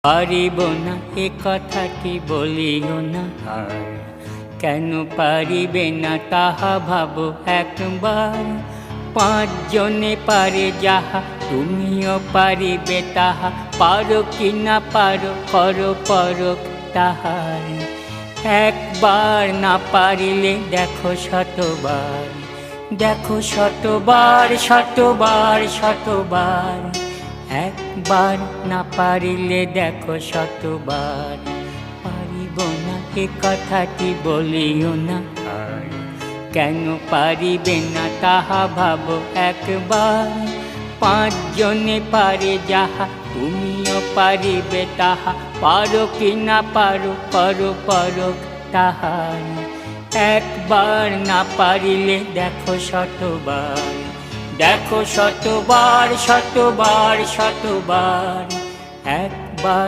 পারিব না এ কথাটি বলিও না আর, কেন পারিবে না তাহা ভাবো একবার। পাঁচজনে পারে যাহা তুমিও পারিবে তাহা, পারো কি না পারো করো পরখ তাহার। একবার না পারিলে দেখো শতবার, দেখো শতবার শতবার শতবার। একবার না পারিলে দেখো শতবার। পারিব না এ কথাটি বলিও না আর, কেন পারিবে না তাহা ভাবো একবার। পাঁচজনে পারে যাহা তুমিও পারিবে তাহা, পারো কি না পারো করো পরখ তাহার। একবার না পারিলে দেখো শতবার, দেখো শতবার শতবার শতবার। একবার